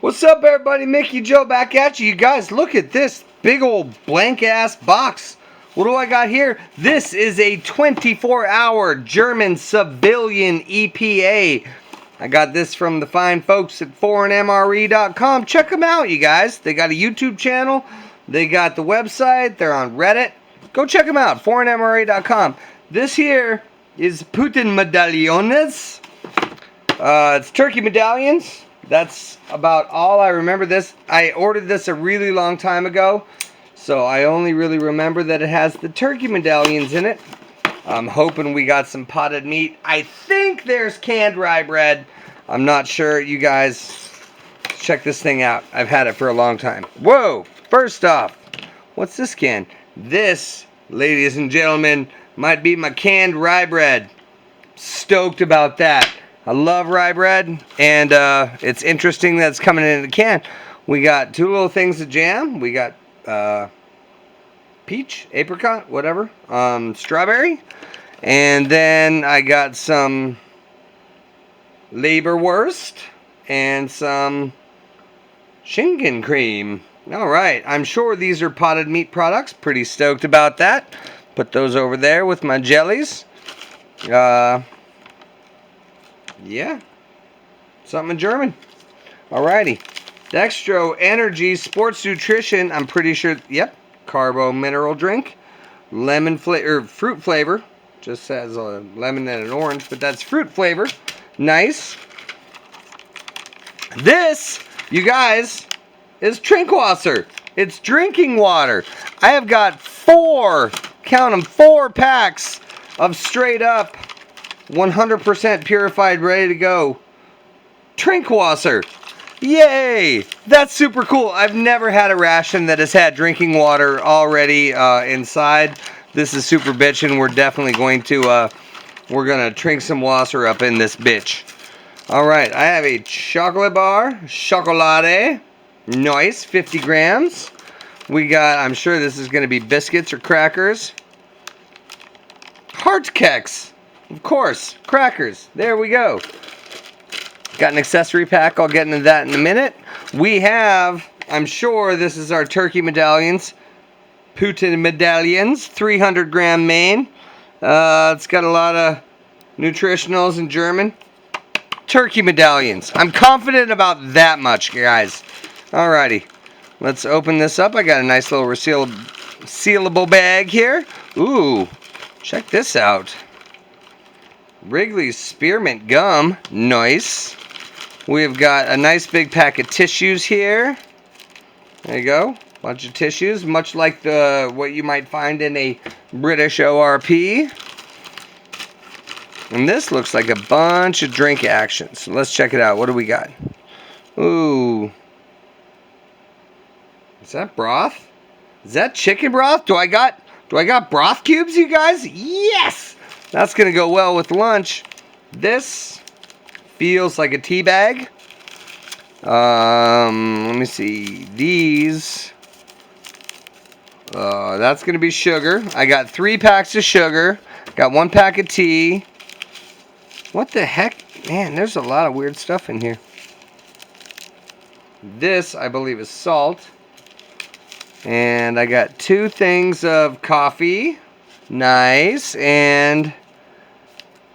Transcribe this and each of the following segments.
What's up, everybody? Mickey Joe back at you. You guys, look at this big old blank ass box. What do I got here? This is a 24-hour German Civillian EPA. I got this from the fine folks at foreignmre.com. Check them out, you guys. They got a YouTube channel. They got the website. They're on Reddit. Go check them out, foreignmre.com. This here is Putin Medallions. It's turkey medallions. That's about all I remember. This I ordered this a really long time ago, so I only really remember that it has the turkey medallions in it. I'm hoping we got some potted meat. I think there's canned rye bread. I'm not sure. You guys check this thing out. I've had it for a long time. Whoa! First off, what's this can? This, ladies and gentlemen, might be my canned rye bread. Stoked about that. I love rye bread, and it's interesting that it's coming in a can. We got two little things of jam. We got peach, apricot, whatever, strawberry, and then I got some Leberwurst and some Schinken cream. All right, I'm sure these are potted meat products. Pretty stoked about that. Put those over there with my jellies. Yeah, something in German. Alrighty. Dextro Energy Sports Nutrition. I'm pretty sure, yep. Carbo mineral drink. Lemon flavor, fruit flavor. Just says a lemon and an orange, but that's fruit flavor. Nice. This, you guys, is Trinkwasser. It's drinking water. I have got four, count them, 4 packs of straight up 100% purified, ready to go Trinkwasser. Yay! That's super cool. I've never had a ration that has had drinking water already inside. This is super bitchin'. We're definitely going to we're gonna drink some wasser up in this bitch. All right, I have a chocolate bar, chocolate. Nice, 50 grams. We got, I'm sure this is gonna be biscuits or crackers. Heart keks. Of course, crackers. There we go. Got an accessory pack. I'll get into that in a minute. We have, I'm sure this is our turkey medallions. Putin medallions, 300 gram main. It's got a lot of nutritionals in German. Turkey medallions. I'm confident about that much, guys. Alrighty. Let's open this up. I got a nice little sealable bag here. Ooh, check this out. Wrigley's Spearmint Gum. Nice. We've got a nice big pack of tissues here. There you go. Bunch of tissues, much like the what you might find in a British ORP. And this looks like a bunch of drink actions. So let's check it out. What do we got? Ooh. Is that broth? Is that chicken broth? Do I got broth cubes, you guys? Yes! That's going to go well with lunch. This feels like a tea bag. Let me see. These. That's going to be sugar. I got 3 packs of sugar. Got 1 pack of tea. What the heck? Man, there's a lot of weird stuff in here. This, I believe, is salt. And I got 2 things of coffee. Nice. And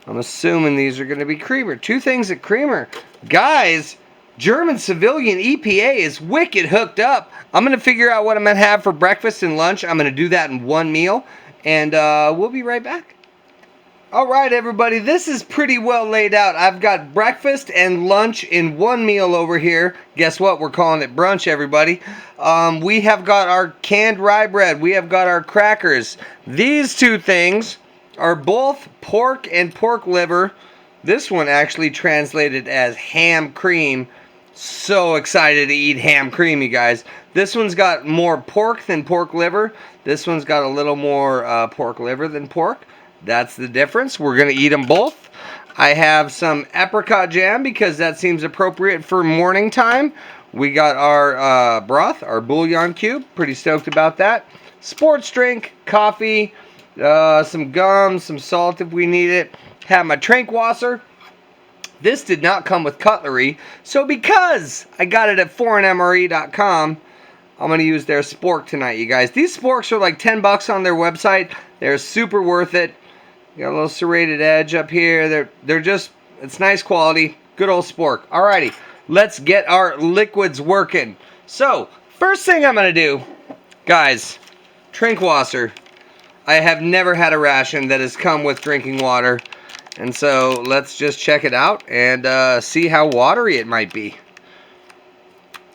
I'm assuming these are going to be creamer. 2 things of creamer. Guys, German Civillian EPA is wicked hooked up. I'm going to figure out what I'm going to have for breakfast and lunch. I'm going to do that in one meal. And we'll be right back. Alright, everybody. This is pretty well laid out. I've got breakfast and lunch in one meal over here. Guess what? We're calling it brunch, everybody. We have got our canned rye bread. We have got our crackers. These 2 things are both pork and pork liver. This one actually translated as ham cream. So excited to eat ham cream, you guys. This one's got more pork than pork liver. This one's got a little more pork liver than pork. That's the difference. We're going to eat them both. I have some apricot jam because that seems appropriate for morning time. We got our broth, our bouillon cube. Pretty stoked about that. Sports drink, coffee, some gum, some salt if we need it. Have my Trinkwasser. This did not come with cutlery, so because I got it at foreignmre.com, I'm going to use their spork tonight, you guys. These sporks are like 10 bucks on their website. They're super worth it. You got a little serrated edge up here. They're just, it's nice quality. Good old spork. Alrighty, let's get our liquids working. So, first thing I'm going to do, guys, Trinkwasser. I have never had a ration that has come with drinking water. And so, let's just check it out and see how watery it might be.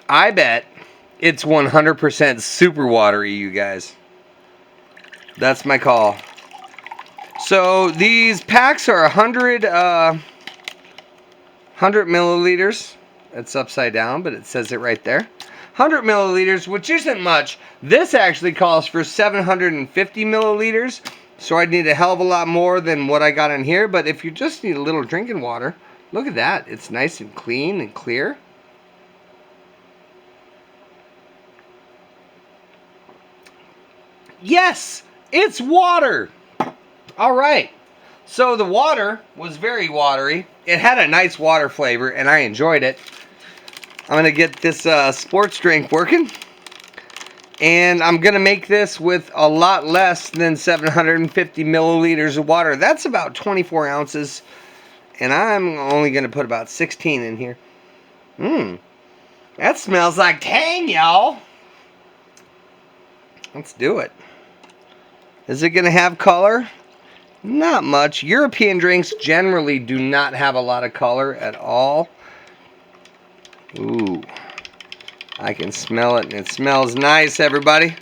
I bet it's 100% super watery, you guys. That's my call. So these packs are 100 milliliters. It's upside down, but it says it right there. 100 milliliters, which isn't much. This actually calls for 750 milliliters. So I'd need a hell of a lot more than what I got in here. But if you just need a little drinking water, look at that. It's nice and clean and clear. Yes, it's water. All right. So the water was very watery. It had a nice water flavor, and I enjoyed it. I'm going to get this sports drink working. And I'm going to make this with a lot less than 750 milliliters of water. That's about 24 ounces. And I'm only going to put about 16 in here. That smells like Tang, y'all. Let's do it. Is it going to have color? Not much. European drinks generally do not have a lot of color at all. Ooh. I can smell it, and it smells nice, everybody.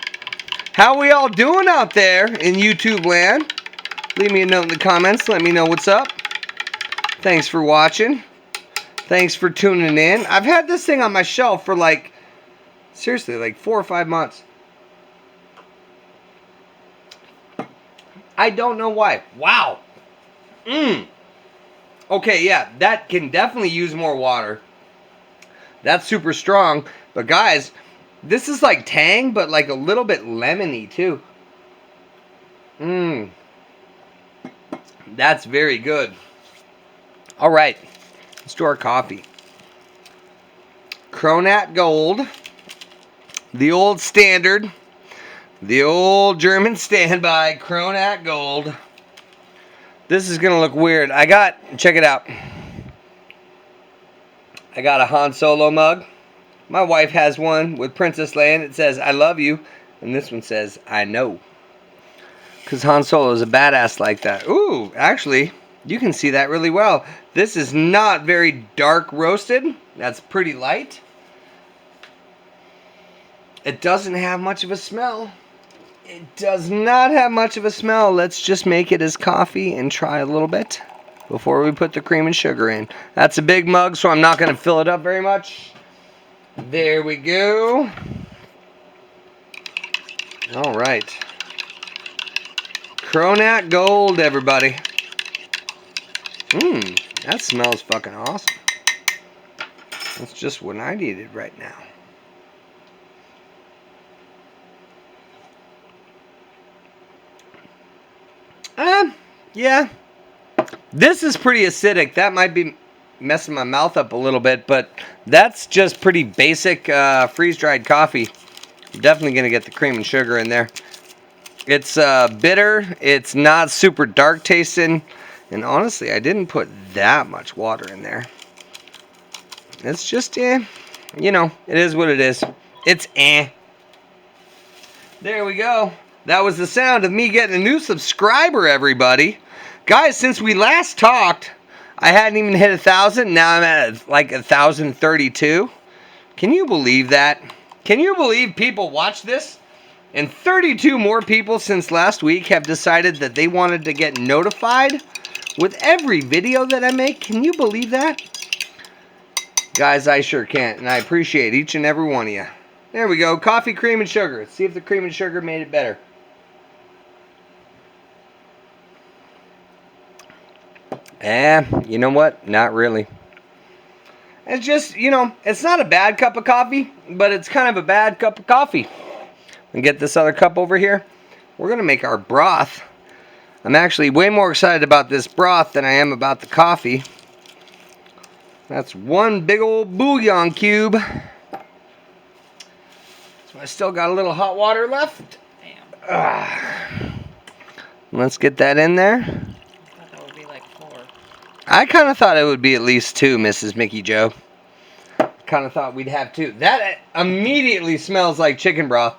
How we all doing out there in YouTube land? Leave me a note in the comments. Let me know what's up. Thanks for watching. Thanks for tuning in. I've had this thing on my shelf for like, seriously, like 4 or 5 months. I don't know why. Wow. Okay, yeah, that can definitely use more water. That's super strong. But guys, this is like Tang, but like a little bit lemony too. That's very good. All right, let's do our coffee. Kronat Gold. The old standard. The old German standby, Kronat Gold. This is going to look weird. Check it out. I got a Han Solo mug. My wife has one with Princess Leia, and it says, I love you. And this one says, I know. Because Han Solo is a badass like that. Ooh, actually, you can see that really well. This is not very dark roasted. That's pretty light. It doesn't have much of a smell. It does not have much of a smell. Let's just make it as coffee and try a little bit before we put the cream and sugar in. That's a big mug, so I'm not going to fill it up very much. There we go. All right. Kronat Gold, everybody. That smells fucking awesome. That's just what I needed right now. Yeah. This is pretty acidic. That might be messing my mouth up a little bit, but that's just pretty basic freeze-dried coffee. I'm definitely going to get the cream and sugar in there. It's bitter. It's not super dark tasting. And honestly, I didn't put that much water in there. It's just, you know, it is what it is. It's There we go. That was the sound of me getting a new subscriber, everybody. Guys, since we last talked, I hadn't even hit 1,000. Now I'm at like 1,032. Can you believe that? Can you believe people watch this? And 32 more people since last week have decided that they wanted to get notified with every video that I make. Can you believe that? Guys, I sure can't. And I appreciate each and every one of you. There we go. Coffee, cream, and sugar. Let's see if the cream and sugar made it better. You know what? Not really. It's just, you know, it's not a bad cup of coffee, but it's kind of a bad cup of coffee. And get this other cup over here. We're going to make our broth. I'm actually way more excited about this broth than I am about the coffee. That's one big old bouillon cube. So I still got a little hot water left. Damn. Let's get that in there. I thought that would be like 4. I kind of thought it would be at least 2, Mrs. Mickey Joe. Kind of thought we'd have 2. That immediately smells like chicken broth.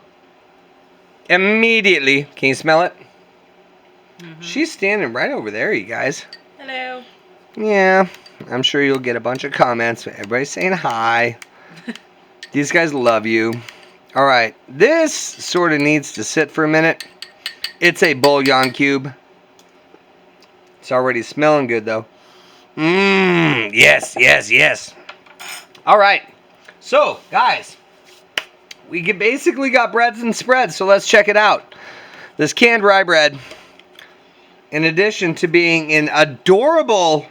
Immediately. Can you smell it? She's standing right over there, you guys. Hello. Yeah, I'm sure you'll get a bunch of comments. Everybody's saying hi. These guys love you. All right, this sort of needs to sit for a minute. It's a bouillon cube. It's already smelling good, though. Yes, yes, yes. All right, so, guys, we basically got breads and spreads, so let's check it out. This canned rye bread, in addition to being an adorable...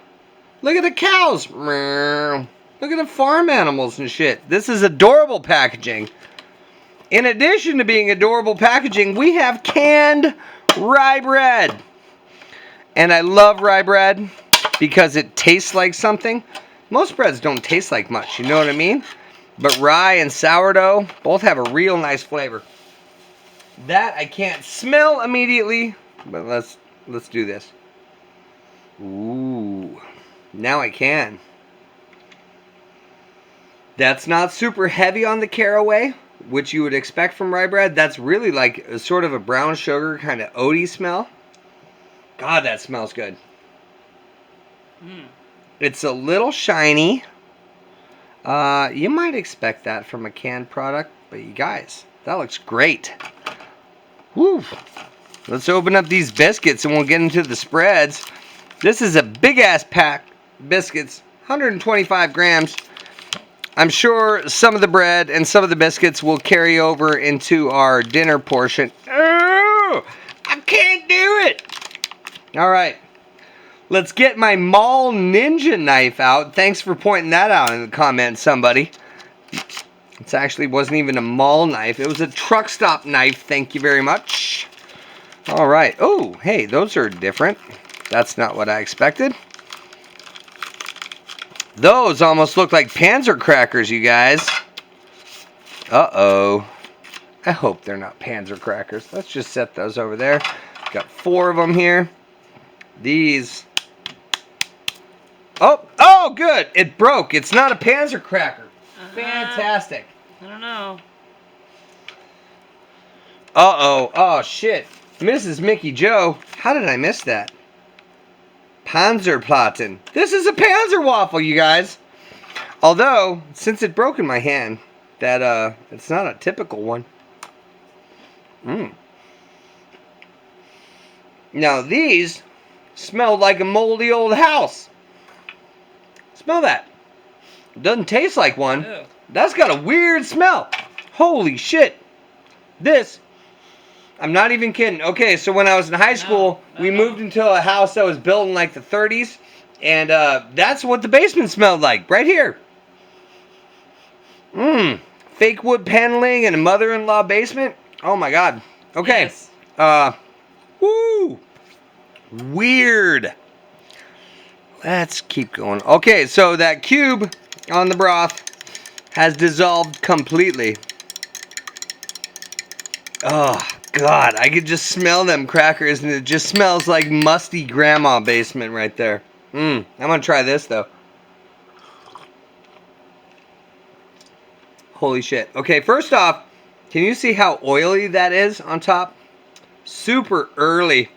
Look at the cows. Look at the farm animals and shit. This is adorable packaging. In addition to being adorable packaging, we have canned rye bread. And I love rye bread because it tastes like something. Most breads don't taste like much, you know what I mean? But rye and sourdough both have a real nice flavor. That I can't smell immediately, but let's do this. Ooh. Now I can. That's not super heavy on the caraway, which you would expect from rye bread. That's really like a sort of a brown sugar kind of oaty smell. God, that smells good. It's a little shiny. You might expect that from a canned product, but you guys, that looks great. Woo! Let's open up these biscuits and we'll get into the spreads. This is a big ass pack. Biscuits, 125 grams. I'm sure some of the bread and some of the biscuits will carry over into our dinner portion. Oh, I can't do it. All right, let's get my Mall Ninja knife out. Thanks for pointing that out in the comments, somebody. It actually wasn't even a mall knife. It was a truck stop knife. Thank you very much. All right. Oh, hey, those are different. That's not what I expected. Those almost look like Panzer crackers, you guys. Uh-oh. I hope they're not Panzer crackers. Let's just set those over there. Got 4 of them here. These. Oh, good. It broke. It's not a Panzer cracker. Fantastic. I don't know. Uh-oh. Oh, shit. Mrs. Mickey Joe, how did I miss that? Panzerplatten. This is a Panzer waffle, you guys. Although, since it broke in my hand, that it's not a typical one. Now these smell like a moldy old house. Smell that. Doesn't taste like one. Ew. That's got a weird smell. Holy shit. This, I'm not even kidding. Okay, so when I was in high school, we moved into a house that was built in like the 30s. And that's what the basement smelled like, right here. Fake wood paneling in a mother-in-law basement. Oh my god. Okay. Yes. Woo! Weird. Let's keep going. Okay, so that cube on the broth has dissolved completely. Oh, God. I could just smell them crackers, and it just smells like musty grandma basement right there. I'm going to try this, though. Holy shit. Okay, first off, can you see how oily that is on top? Super early.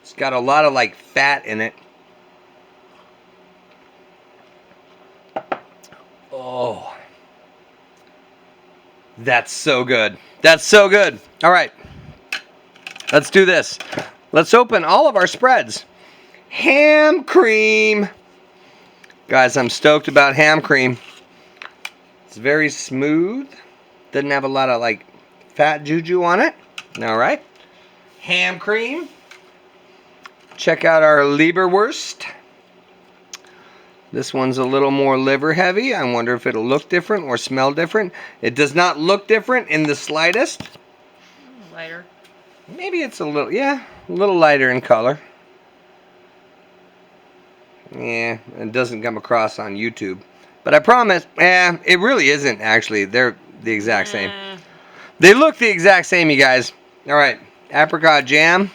It's got a lot of, like, fat in it. Oh. That's so good. That's so good. All right. Let's do this. Let's open all of our spreads. Ham cream. Guys, I'm stoked about ham cream. It's very smooth. Doesn't have a lot of, like, fat juju on it. All right. Ham cream. Check out our Leberwurst. This one's a little more liver heavy. I wonder if it'll look different or smell different. It does not look different in the slightest. Lighter. Maybe it's a little, yeah, a little lighter in color. Yeah, it doesn't come across on YouTube. But I promise, it really isn't actually. They're the exact same. They look the exact same, you guys. All right, apricot jam.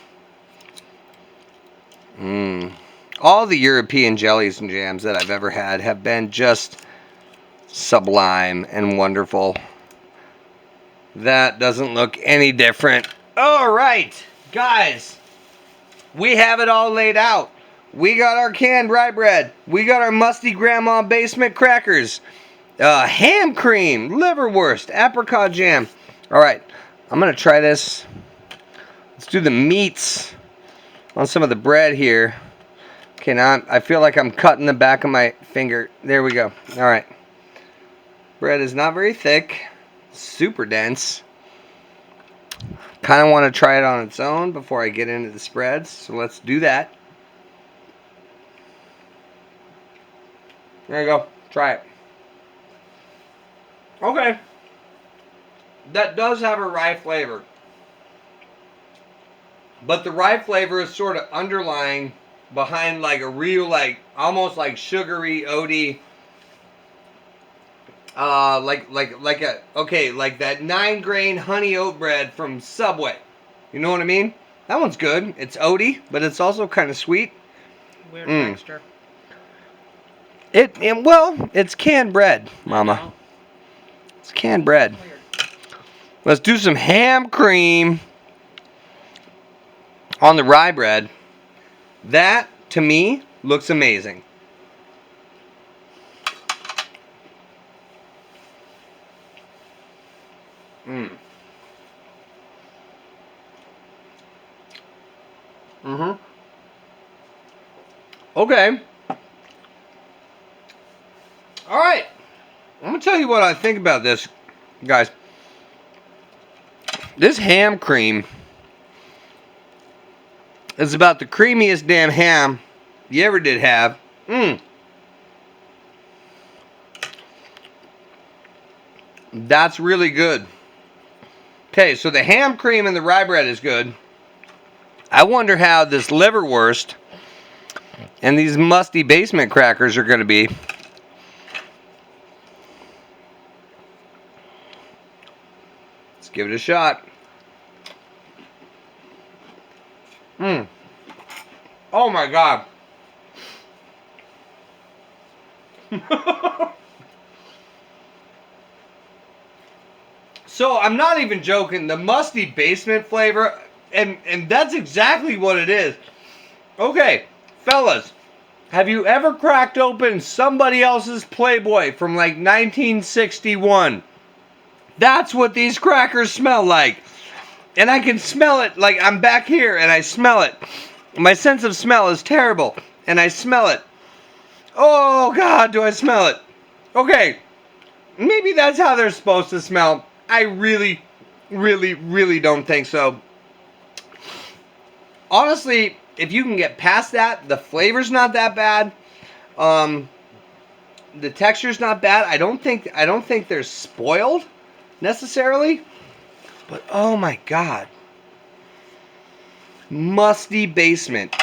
All the European jellies and jams that I've ever had have been just sublime and wonderful. That doesn't look any different. All right, guys, we have it all laid out. We got our canned rye bread. We got our musty grandma basement crackers. Ham cream, liverwurst, apricot jam. All right, I'm going to try this. Let's do the meats on some of the bread here. Okay, now I feel like I'm cutting the back of my finger. There we go. All right. Bread is not very thick. Super dense. Kind of want to try it on its own before I get into the spreads. So let's do that. There you go. Try it. Okay. That does have a rye flavor. But the rye flavor is sort of underlying behind like a real, like, almost like sugary, oaty, like that 9-grain honey oat bread from Subway. You know what I mean? That one's good. It's oaty, but it's also kind of sweet. Weird texture. Well, it's canned bread, Mama. It's canned bread. Weird. Let's do some ham cream on the rye bread. That, to me, looks amazing. Okay. All right. I'm going to tell you what I think about this, guys. This ham cream is about the creamiest damn ham you ever did have. That's really good. Okay, so the ham cream and the rye bread is good. I wonder how this liverwurst and these musty basement crackers are going to be. Let's give it a shot. Oh my God. So I'm not even joking. The musty basement flavor, and that's exactly what it is. Okay, fellas, have you ever cracked open somebody else's Playboy from like 1961? That's what these crackers smell like. And I can smell it, like I'm back here and I smell it. My sense of smell is terrible, and I smell it. Oh God, do I smell it? Okay, maybe that's how they're supposed to smell. I really, really, really don't think so. Honestly, if you can get past that, the flavor's not that bad. The texture's not bad. I don't think they're spoiled necessarily. But oh my God. Musty basement.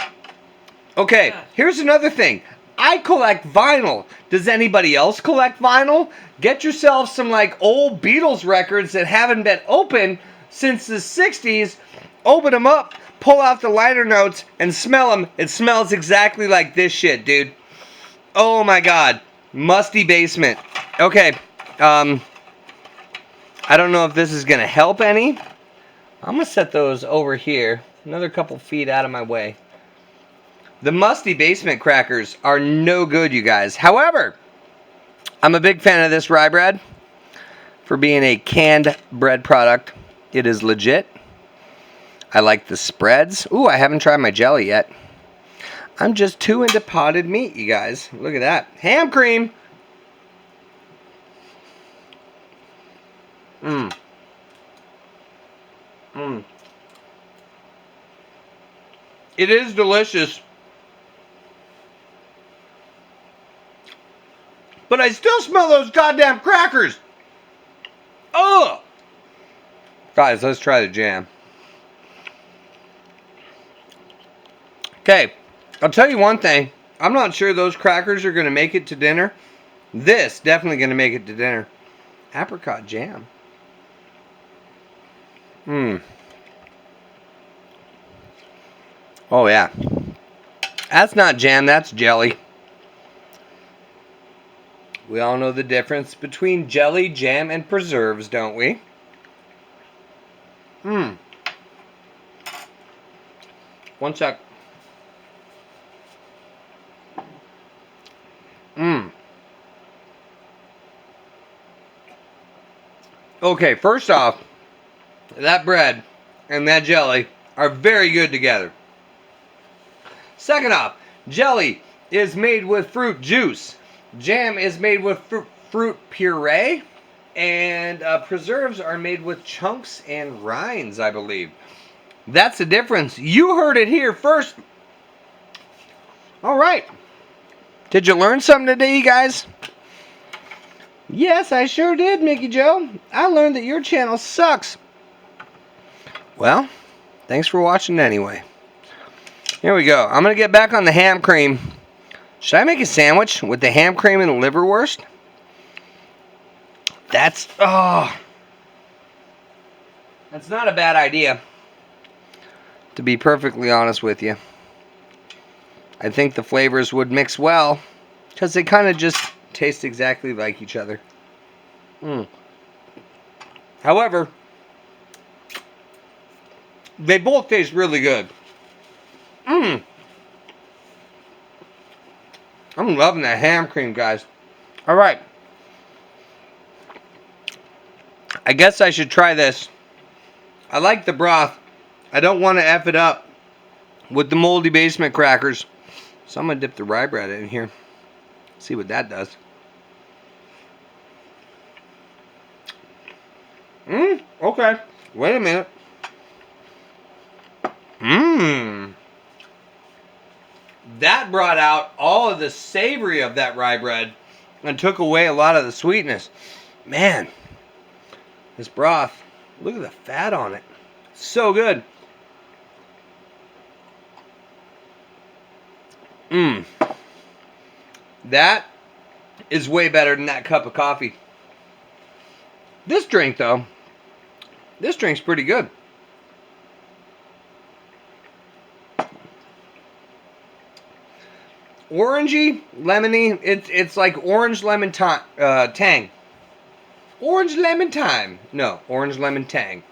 Okay, here's another thing. I collect vinyl. Does anybody else collect vinyl? Get yourself some like old Beatles records that haven't been opened since the 60s. Open them up, pull out the liner notes, and smell them. It smells exactly like this shit, dude. Oh my God. Musty basement. Okay. I don't know if this is going to help any. I'm going to set those over here. Another couple feet out of my way. The musty basement crackers are no good, you guys. However, I'm a big fan of this rye bread for being a canned bread product. It is legit. I like the spreads. Ooh, I haven't tried my jelly yet. I'm just too into potted meat, you guys. Look at that. Ham cream. It is delicious. But I still smell those goddamn crackers. Ugh. Guys, let's try the jam. Okay, I'll tell you one thing. I'm not sure those crackers are going to make it to dinner. This definitely going to make it to dinner. Apricot jam. Mmm. Oh, yeah. That's not jam, that's jelly. We all know the difference between jelly, jam, and preserves, don't we? Mmm. One sec. Mmm. Okay, first off, that bread and that jelly are very good together. Second off, jelly is made with fruit juice. Jam is made with fruit puree. And preserves are made with chunks and rinds, I believe. That's the difference. You heard it here first. All right. Did you learn something today, you guys? Yes, I sure did, Mickey Joe. I learned that your channel sucks. Well, thanks for watching anyway. Here we go. I'm going to get back on the ham cream. Should I make a sandwich with the ham cream and the liverwurst? That's not a bad idea, to be perfectly honest with you. I think the flavors would mix well, because they kind of just taste exactly like each other. However, they both taste really good. I'm loving that ham cream, guys. All right. I guess I should try this. I like the broth. I don't want to F it up with the moldy basement crackers. So I'm going to dip the rye bread in here. See what that does. Okay. Wait a minute. That brought out all of the savory of that rye bread and took away a lot of the sweetness. Man, this broth, look at the fat on it. So good. That is way better than that cup of coffee. This drink, though, this drink's pretty good. Orangey, lemony, it's like orange lemon tang. Orange lemon thyme. No, orange lemon tang.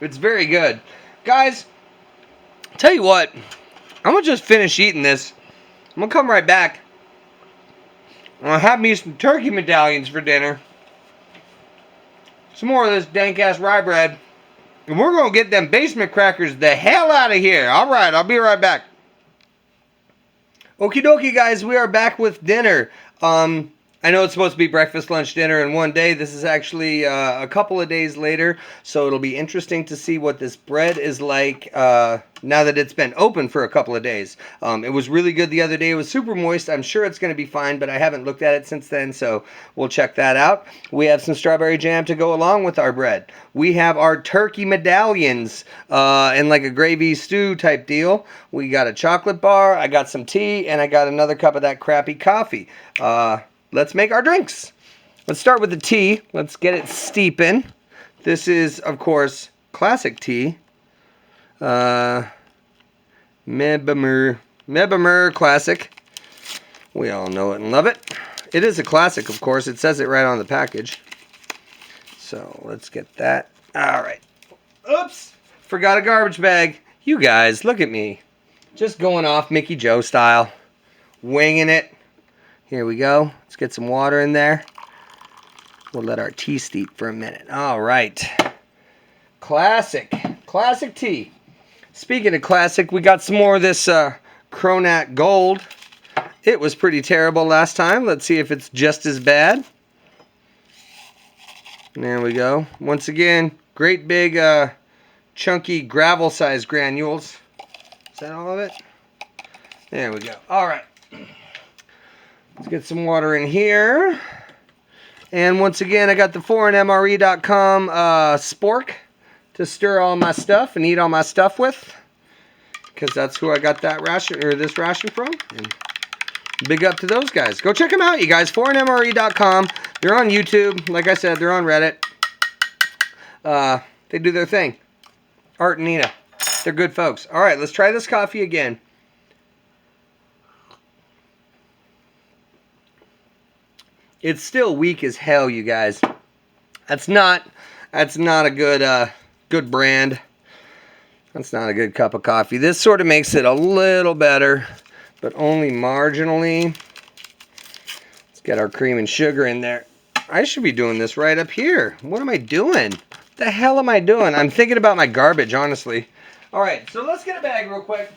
It's very good. Guys, tell you what, I'm going to just finish eating this. I'm going to come right back. I'm going to have me some turkey medallions for dinner. Some more of this dank-ass rye bread. And we're going to get them basement crackers the hell out of here. Alright, I'll be right back. Okie dokie, guys, we are back with dinner. I know it's supposed to be breakfast, lunch, dinner in one day. This is actually a couple of days later, so it'll be interesting to see what this bread is like now that it's been open for a couple of days. It was really good the other day. It was super moist. I'm sure it's going to be fine, but I haven't looked at it since then, so we'll check that out. We have some strawberry jam to go along with our bread. We have our turkey medallions in like a gravy stew type deal. We got a chocolate bar, I got some tea, and I got another cup of that crappy coffee. Let's make our drinks. Let's start with the tea. Let's get it steeping. This is, of course, classic tea. Mebemer classic. We all know it and love it. It is a classic, of course. It says it right on the package. So let's get that. All right. Oops. Forgot a garbage bag. You guys, look at me. Just going off Mickey Joe style. Winging it. Here we go. Let's get some water in there. We'll let our tea steep for a minute. All right. Classic. Classic tea. Speaking of classic, we got some more of this Cronat Gold. It was pretty terrible last time. Let's see if it's just as bad. There we go. Once again, great big chunky gravel-sized granules. Is that all of it? There we go. All right. Let's get some water in here. And once again, I got the foreignmre.com spork to stir all my stuff and eat all my stuff with. Because that's who I got that ration, or this ration from. And big up to those guys. Go check them out, you guys. foreignmre.com. They're on YouTube. Like I said, they're on Reddit. They do their thing. Art and Nina. They're good folks. All right, let's try this coffee again. It's still weak as hell, you guys. That's not a good brand. That's not a good cup of coffee. This sort of makes it a little better, but only marginally. Let's get our cream and sugar in there. I should be doing this right up here. What am I doing? What the hell am I doing? I'm thinking about my garbage, honestly. All right, so let's get a bag real quick.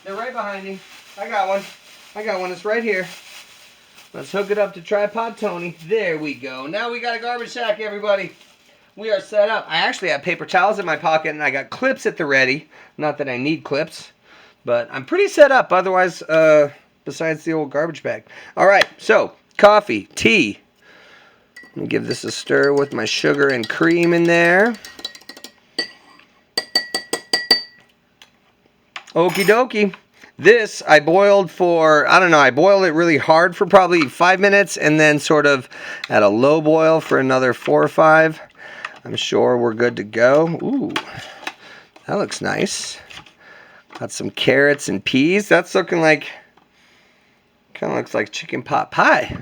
They're right behind me. I got one. It's right here. Let's hook it up to Tripod Tony. There we go. Now we got a garbage sack, everybody. We are set up. I actually have paper towels in my pocket, and I got clips at the ready. Not that I need clips, but I'm pretty set up otherwise, besides the old garbage bag. All right, so coffee, tea. Let me give this a stir with my sugar and cream in there. Okie dokie. This I boiled for, I don't know, I boiled it really hard for probably 5 minutes and then sort of at a low boil for another 4 or 5. I'm sure we're good to go. Ooh, that looks nice. Got some carrots and peas. That's looking like, kind of looks like chicken pot pie.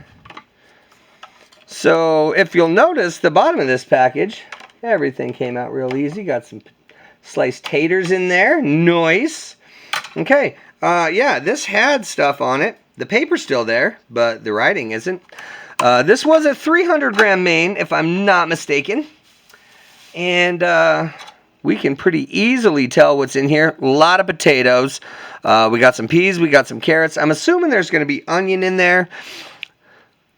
So if you'll notice the bottom of this package, everything came out real easy. Got some sliced taters in there. Nice. Okay. Yeah, this had stuff on it. The paper's still there, but the writing isn't. This was a 300-gram main, if I'm not mistaken. And we can pretty easily tell what's in here. A lot of potatoes. We got some peas. We got some carrots. I'm assuming there's going to be onion in there.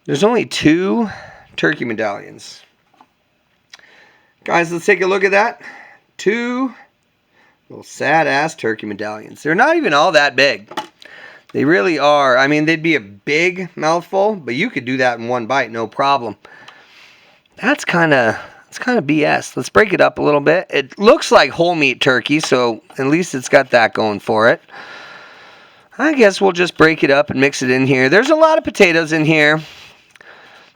There's only 2 turkey medallions. Guys, let's take a look at that. 2 little sad-ass turkey medallions. They're not even all that big. They really are. I mean, they'd be a big mouthful, but you could do that in one bite, no problem. That's kind of BS. Let's break it up a little bit. It looks like whole meat turkey, so at least it's got that going for it. I guess we'll just break it up and mix it in here. There's a lot of potatoes in here.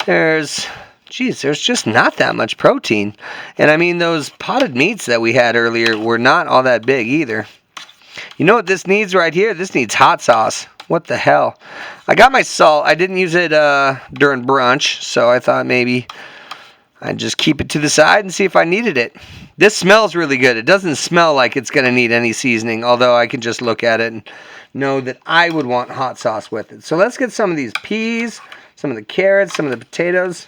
There's just not that much protein. And I mean, those potted meats that we had earlier were not all that big either. You know what this needs right here? This needs hot sauce. What the hell? I got my salt. I didn't use it during brunch, so I thought maybe I'd just keep it to the side and see if I needed it. This smells really good. It doesn't smell like it's going to need any seasoning, although I can just look at it and know that I would want hot sauce with it. So let's get some of these peas, some of the carrots, some of the potatoes,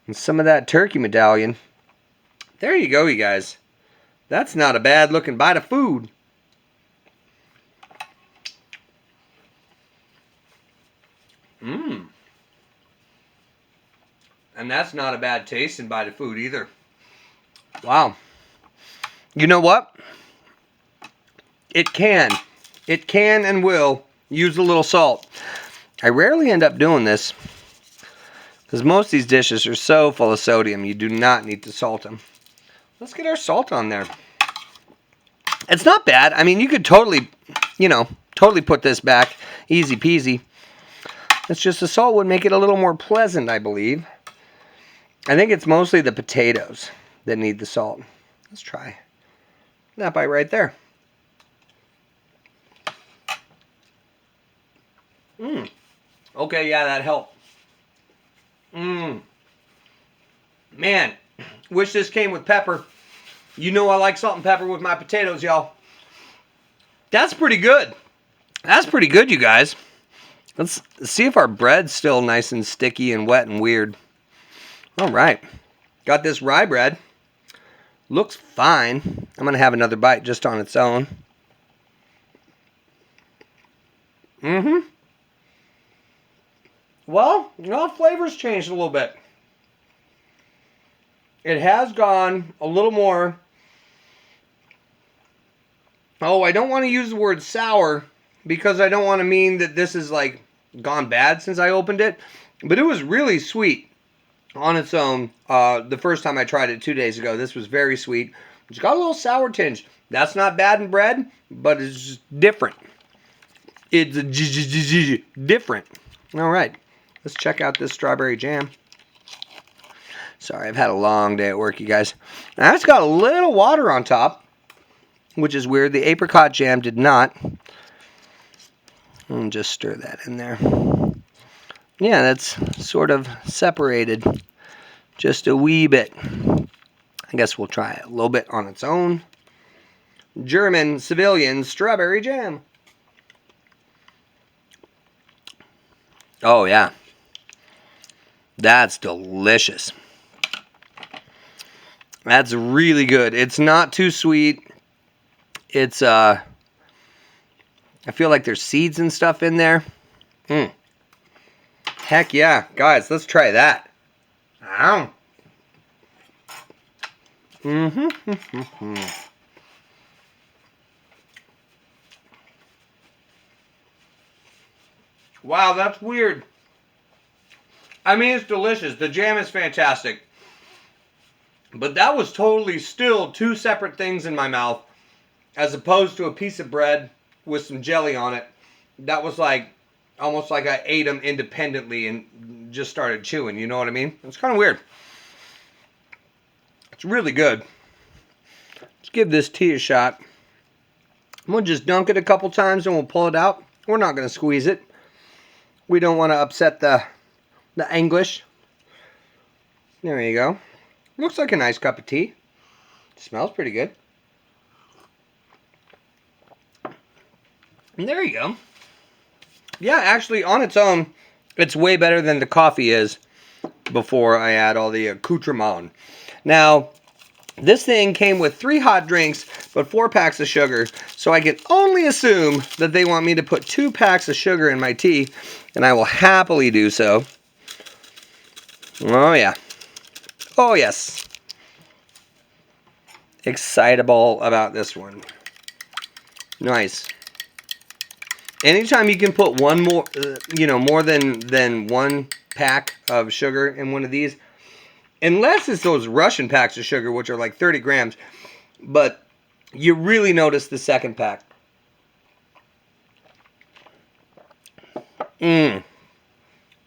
and some of that turkey medallion. There you go, you guys. That's not a bad looking bite of food. Mmm. And that's not a bad tasting bite of food either. Wow. You know what? It can and will use a little salt. I rarely end up doing this because most of these dishes are so full of sodium, you do not need to salt them. Let's get our salt on there. It's not bad. I mean, you could totally put this back. Easy peasy. It's just the salt would make it a little more pleasant, I believe. I think it's mostly the potatoes that need the salt. Let's try that bite right there. Mmm. Okay, yeah, that helped. Mmm. Man, wish this came with pepper. You know I like salt and pepper with my potatoes, y'all. That's pretty good. That's pretty good, you guys. Let's see if our bread's still nice and sticky and wet and weird. All right. Got this rye bread. Looks fine. I'm going to have another bite just on its own. Mm-hmm. Well, flavor's changed a little bit. It has gone a little more. Oh, I don't want to use the word sour because I don't want to mean that this is like gone bad since I opened it. But it was really sweet on its own. The first time I tried it 2 days ago, this was very sweet. It's got a little sour tinge. That's not bad in bread, but it's just different. It's different. All right, let's check out this strawberry jam. Sorry, I've had a long day at work, you guys. Now, it's got a little water on top, which is weird. The apricot jam did not. And just stir that in there. Yeah, that's sort of separated just a wee bit. I guess we'll try it a little bit on its own. German Civillian strawberry jam. Oh, yeah. That's delicious. That's really good. It's not too sweet. It's, I feel like there's seeds and stuff in there. Heck yeah. Guys, let's try that. Ow. Wow, that's weird. I mean, it's delicious. The jam is fantastic. But that was totally still two separate things in my mouth, as opposed to a piece of bread with some jelly on it. That was like, almost like I ate them independently and just started chewing, you know what I mean? It's kind of weird. It's really good. Let's give this tea a shot. We'll just dunk it a couple times and we'll pull it out. We're not going to squeeze it. We don't want to upset the English. There you go. Looks like a nice cup of tea. Smells pretty good. And there you go. Yeah, actually, on its own, it's way better than the coffee is before I add all the accoutrement. Now, this thing came with 3 hot drinks, but 4 packs of sugar, so I can only assume that they want me to put 2 packs of sugar in my tea, and I will happily do so. Oh, yeah. Oh, yes. Excitable about this one. Nice. Anytime you can put one more, more than 1 pack of sugar in one of these, unless it's those Russian packs of sugar, which are like 30 grams, but you really notice the second pack.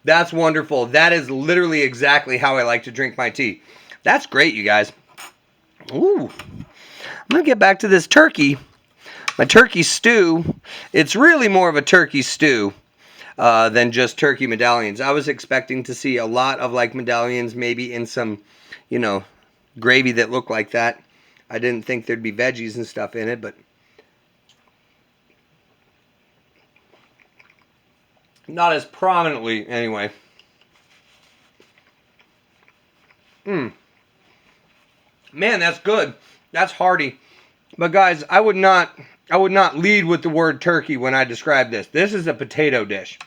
That's wonderful. That is literally exactly how I like to drink my tea. That's great, you guys. Ooh. I'm going to get back to this turkey. My turkey stew. It's really more of a turkey stew than just turkey medallions. I was expecting to see a lot of like medallions, maybe in some, gravy that looked like that. I didn't think there'd be veggies and stuff in it, but not as prominently anyway. Man, that's good. That's hearty. But guys, I would not lead with the word turkey when I describe this. This is a potato dish.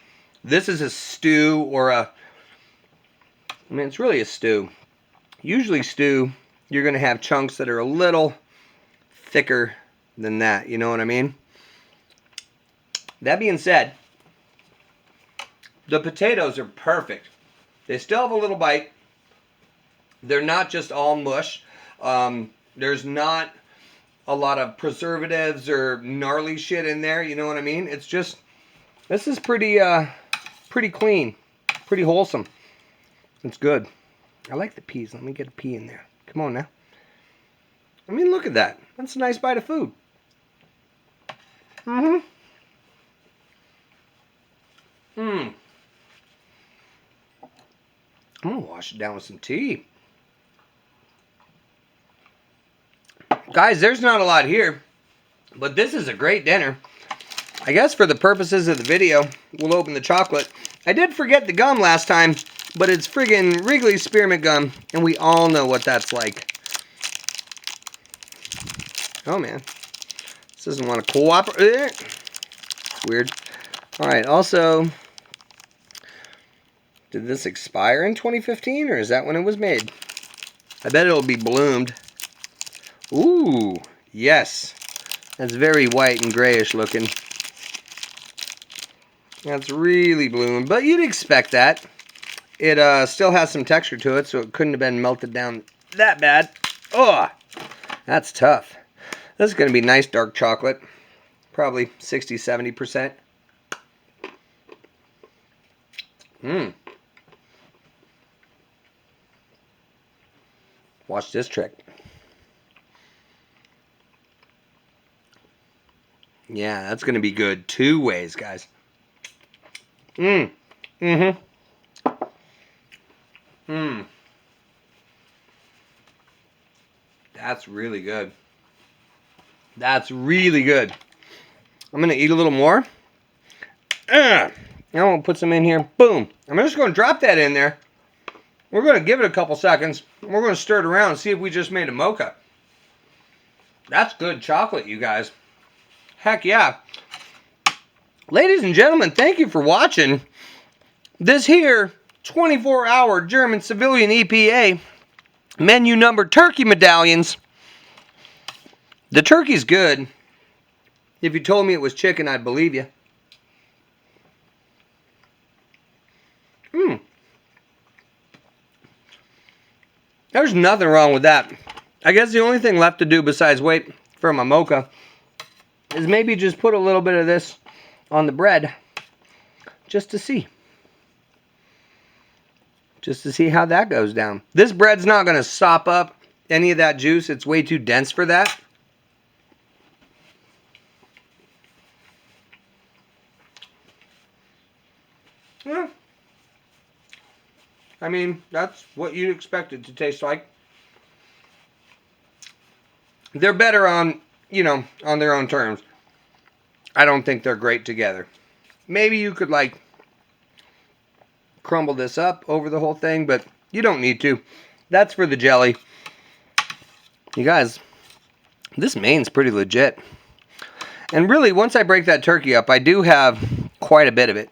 This is a stew or it's really a stew. Usually stew, you're going to have chunks that are a little thicker than that. You know what I mean? That being said, the potatoes are perfect. They still have a little bite. They're not just all mush. There's not a lot of preservatives or gnarly shit in there. You know what I mean? It's just, this is pretty clean, pretty wholesome. It's good. I like the peas. Let me get a pea in there. Come on now. I mean, look at that. That's a nice bite of food. I'm gonna wash it down with some tea. Guys, there's not a lot here, but this is a great dinner. I guess for the purposes of the video, we'll open the chocolate. I did forget the gum last time, but it's friggin' Wrigley Spearmint gum, and we all know what that's like. Oh, man. This doesn't want to cooperate. It's weird. Alright, also, did this expire in 2015, or is that when it was made? I bet it'll be bloomed. Ooh, yes. That's very white and grayish looking. That's really bloomed, but you'd expect that. It still has some texture to it, so it couldn't have been melted down that bad. Oh, that's tough. This is going to be nice dark chocolate. Probably 60-70%. Mmm. Watch this trick. Yeah, that's going to be good 2 ways, guys. Mmm. Mm-hmm. Mmm. That's really good. That's really good. I'm going to eat a little more. Now I'm going to put some in here. Boom. I'm just going to drop that in there. We're going to give it a couple seconds. We're going to stir it around and see if we just made a mocha. That's good chocolate, you guys. Heck yeah. Ladies and gentlemen, thank you for watching this here 24-hour German Civillian EPA menu number turkey medallions. The turkey's good. If you told me it was chicken, I'd believe you. There's nothing wrong with that. I guess the only thing left to do besides wait for my mocha is maybe just put a little bit of this on the bread just to see. Just to see how that goes down. This bread's not going to sop up any of that juice. It's way too dense for that. Well, I mean, that's what you'd expect it to taste like. They're better on, you know, on their own terms. I don't think they're great together. Maybe you could, like, crumble this up over the whole thing, but you don't need to. That's for the jelly. You guys, this main's pretty legit. And really, once I break that turkey up, I do have quite a bit of it.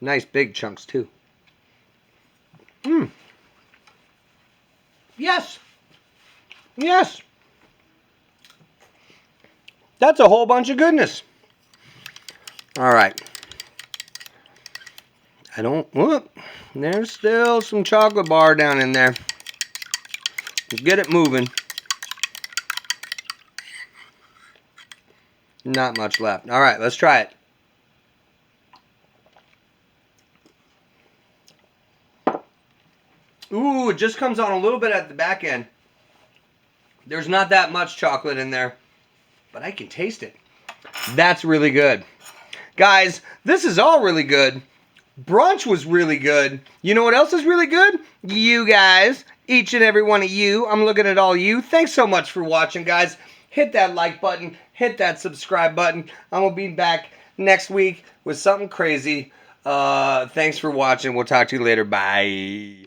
Nice big chunks, too. Mmm. Yes. Yes. That's a whole bunch of goodness. All right. I don't, whoop. There's still some chocolate bar down in there. Let's get it moving. Not much left. All right, let's try it. Ooh, it just comes on a little bit at the back end. There's not that much chocolate in there, but I can taste it. That's really good. Guys, this is all really good. Brunch was really good. You know what else is really good? You guys. Each and every one of you. I'm looking at all you. Thanks so much for watching, guys. Hit that like button. Hit that subscribe button. I'm going to be back next week with something crazy. Thanks for watching. We'll talk to you later. Bye.